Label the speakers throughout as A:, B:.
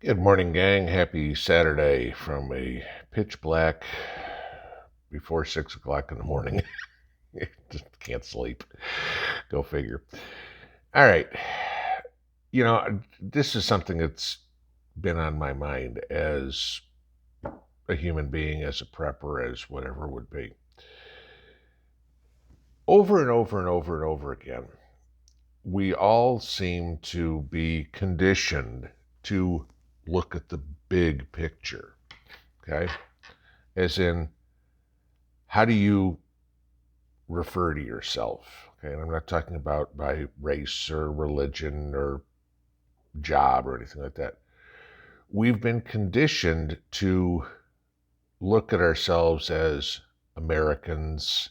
A: Good morning, gang. Happy Saturday from a pitch black before 6 o'clock in the morning. Just can't sleep. Go figure. All right. This is something that's been on my mind as a human being, as a prepper, as whatever would be. Over and over and over and over again, we all seem to be conditioned to look at the big picture. Okay. As in, how do you refer to yourself? Okay, and I'm not talking about by race or religion or job or anything like that. We've been conditioned to look at ourselves as Americans,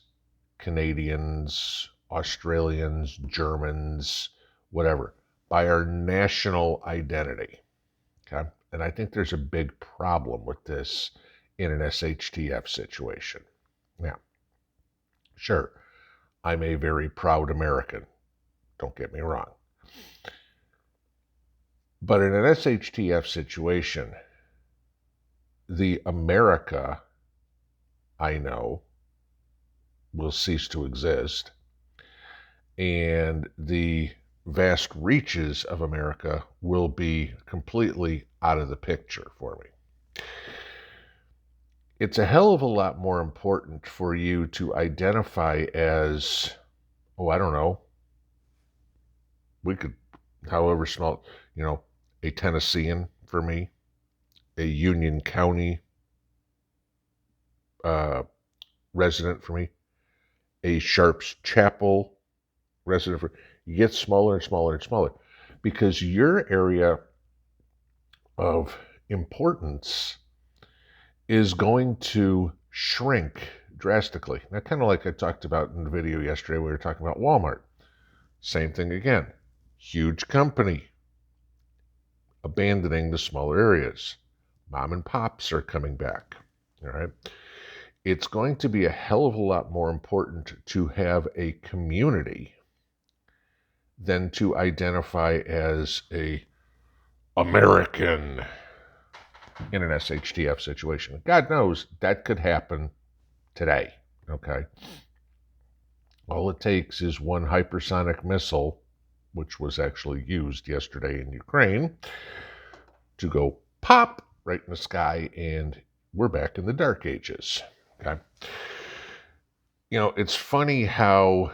A: Canadians, Australians, Germans, whatever, by our national identity. Okay, and I think there's a big problem with this in an SHTF situation. Now, sure, I'm a very proud American. Don't get me wrong. But in an SHTF situation, the America I know will cease to exist, and the vast reaches of America will be completely out of the picture for me. It's a hell of a lot more important for you to identify as, oh, I don't know, we could, however small, a Tennessean for me, a Union County uh, resident for me, a Sharps Chapel resident for you get smaller and smaller and smaller because your area of importance is going to shrink drastically. Now, kind of like I talked about in the video yesterday, we were talking about Walmart. Same thing again. Huge company abandoning the smaller areas. Mom and pops are coming back. All right. It's going to be a hell of a lot more important to have a community than to identify as a American in an SHTF situation. God knows that could happen today. Okay. All it takes is one hypersonic missile, which was actually used yesterday in Ukraine, to go pop right in the sky, and we're back in the dark ages. Okay. It's funny how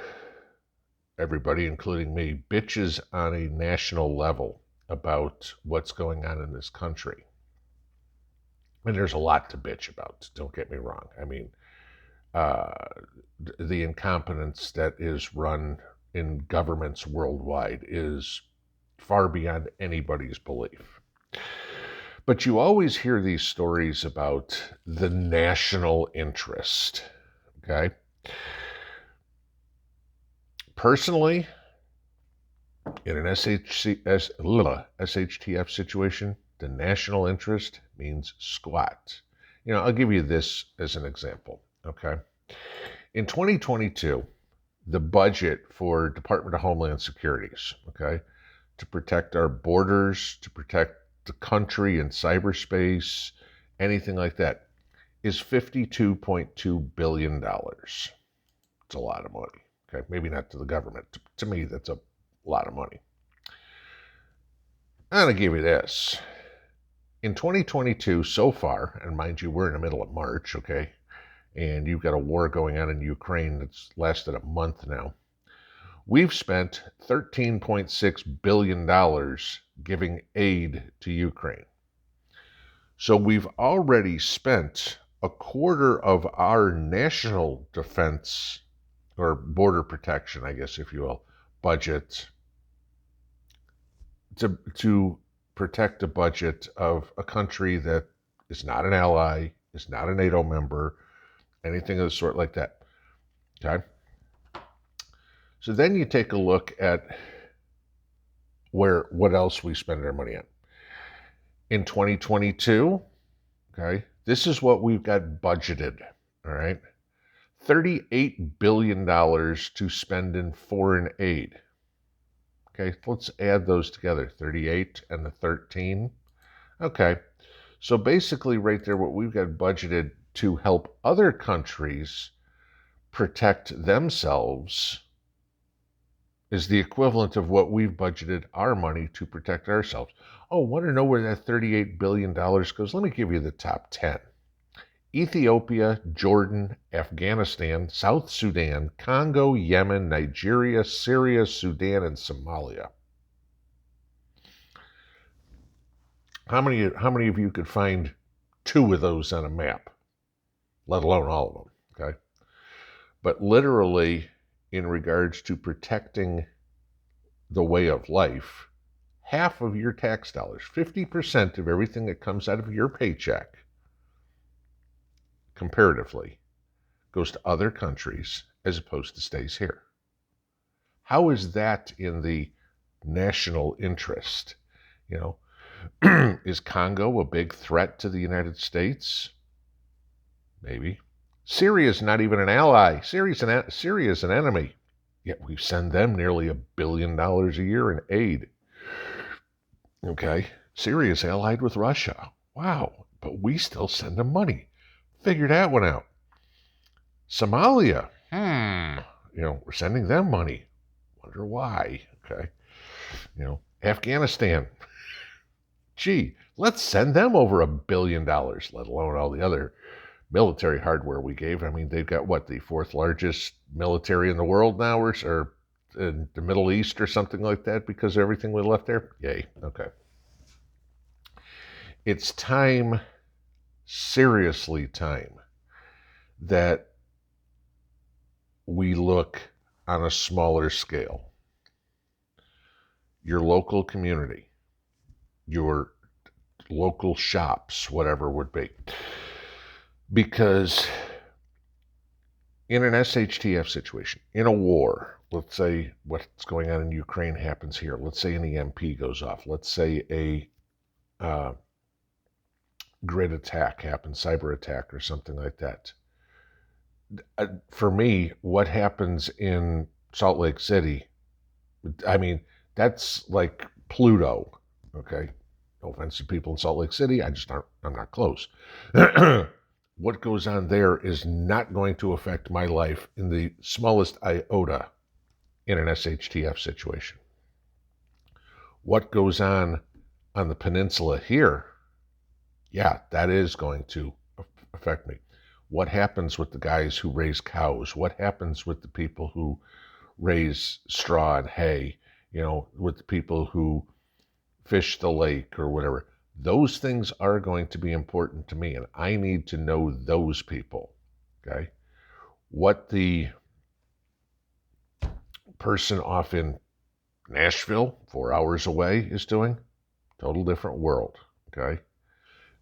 A: everybody, including me, bitches on a national level about what's going on in this country. And there's a lot to bitch about, don't get me wrong. I mean, uh, the incompetence that is run in governments worldwide is far beyond anybody's belief. But you always hear these stories about the national interest, okay? Personally, in an SHTF situation, the national interest means squat. I'll give you this as an example, okay? In 2022, the budget for Department of Homeland Securities, okay, to protect our borders, to protect the country in cyberspace, anything like that, is $52.2 billion. It's a lot of money. Okay, maybe not to the government. To me, that's a lot of money. I'm going to give you this. In 2022, so far, and mind you, we're in the middle of March, okay, and you've got a war going on in Ukraine that's lasted a month now. We've spent $13.6 billion giving aid to Ukraine. So we've already spent a quarter of our national defense or border protection, I guess, if you will, budget to protect a budget of a country that is not an ally, is not a NATO member, anything of the sort like that. Okay? So then you take a look at what else we spend our money on. In 2022, okay, this is what we've got budgeted, all right? $38 billion to spend in foreign aid. Okay, let's add those together, 38 and the 13. Okay. So basically, right there, what we've got budgeted to help other countries protect themselves is the equivalent of what we've budgeted our money to protect ourselves. Oh, want to know where that $38 billion goes? Let me give you the top 10. Ethiopia, Jordan, Afghanistan, South Sudan, Congo, Yemen, Nigeria, Syria, Sudan, and Somalia. How many of you could find 2 of those on a map, let alone all of them, okay? But literally, in regards to protecting the way of life, half of your tax dollars, 50% of everything that comes out of your paycheck, comparatively, goes to other countries as opposed to stays here. How is that in the national interest? You know, is Congo a big threat to the United States? Maybe. Syria is not even an ally. Syria is an enemy. Yet we send them nearly $1 billion a year in aid. Okay? Syria is allied with Russia. Wow. But we still send them money. Figure that one out. Somalia. You know, we're sending them money. Wonder why. Okay? You know, Afghanistan. Gee, let's send them over $1 billion, let alone all the other military hardware we gave. I mean, they've got what, the 4th largest military in the world now, or in the Middle East or something like that, because of everything we left there? Yay. Okay. It's time, seriously time, that we look on a smaller scale. Your local community, your local shops, whatever would be. Because in an SHTF situation, in a war, let's say what's going on in Ukraine happens here. Let's say an EMP goes off. Let's say a grid attack happens, cyber attack or something like that. For me, what happens in Salt Lake City, I mean, that's like Pluto, okay? No offense to people in Salt Lake City, I'm not close. What goes on there is not going to affect my life in the smallest iota in an SHTF situation. What goes on the peninsula here, yeah, that is going to affect me. What happens with the guys who raise cows? What happens with the people who raise straw and hay? You know, with the people who fish the lake or whatever. Those things are going to be important to me, and I need to know those people, okay? What the person off in Nashville, 4 hours away, is doing, total different world, okay?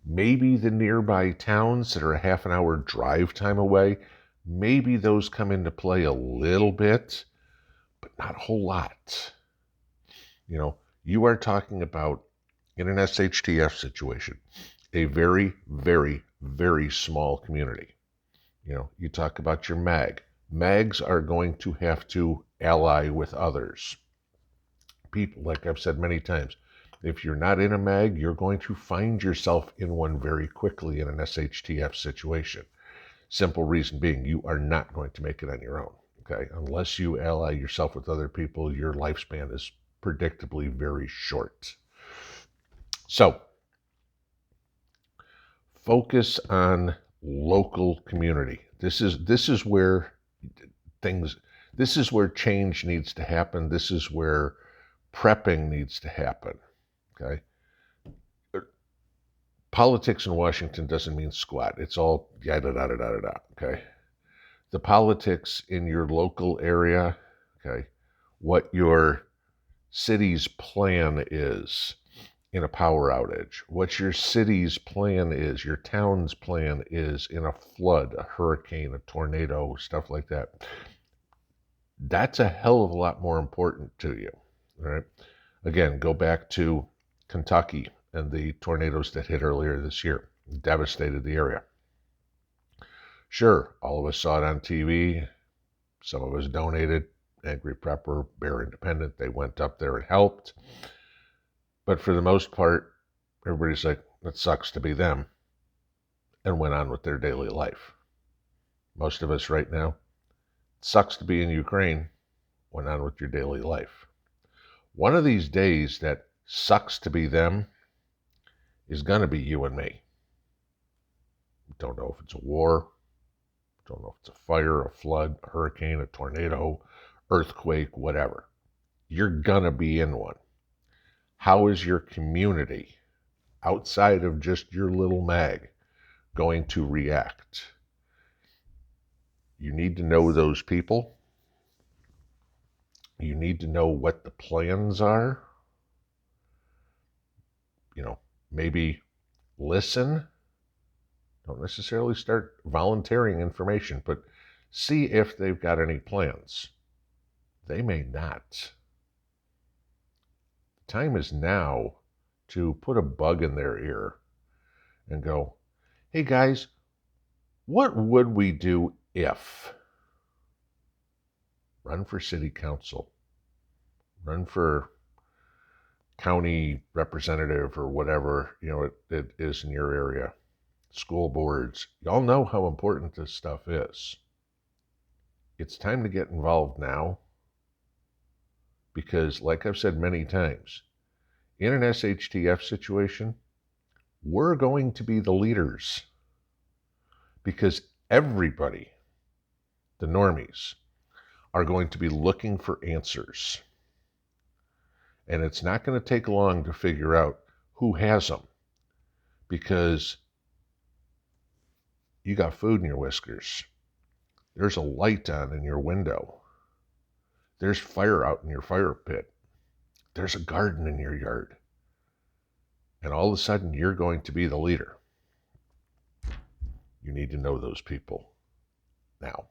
A: Maybe the nearby towns that are a half an hour drive time away, maybe those come into play a little bit, but not a whole lot. You know, you are talking about, in an SHTF situation, a very, very, very small community. You know, you talk about your MAG. MAGs are going to have to ally with others. People, like I've said many times, if you're not in a MAG, you're going to find yourself in one very quickly in an SHTF situation. Simple reason being, you are not going to make it on your own, okay? Unless you ally yourself with other people, your lifespan is predictably very short. So, focus on local community. This is where change needs to happen. This is where prepping needs to happen. Okay? Politics in Washington doesn't mean squat. It's all yada da da da da da. Okay? The politics in your local area, okay, what your city's plan is in a power outage, what your city's plan is, your town's plan is in a flood, a hurricane, a tornado, stuff like that. That's a hell of a lot more important to you. All right. Again, go back to Kentucky and the tornadoes that hit earlier this year, devastated the area. Sure, all of us saw it on TV. Some of us donated. Angry Prepper, Bear Independent, they went up there and helped. But for the most part, everybody's like, It sucks to be them, and went on with their daily life. Most of us right now, it sucks to be in Ukraine, went on with your daily life. One of these days that sucks to be them is going to be you and me. Don't know if it's a war, don't know if it's a fire, a flood, a hurricane, a tornado, earthquake, whatever. You're going to be in one. How is your community, outside of just your little mag, going to react? You need to know those people. You need to know what the plans are. Maybe listen. Don't necessarily start volunteering information, but see if they've got any plans. They may not. The time is now to put a bug in their ear and go, hey guys, what would we do if? Run for city council. Run for county representative or whatever, it is in your area. School boards. Y'all know how important this stuff is. It's time to get involved now because, like I've said many times, in an SHTF situation, we're going to be the leaders because everybody, the normies, are going to be looking for answers. And it's not going to take long to figure out who has them because you got food in your whiskers. There's a light on in your window. There's fire out in your fire pit. There's a garden in your yard. And all of a sudden, you're going to be the leader. You need to know those people now.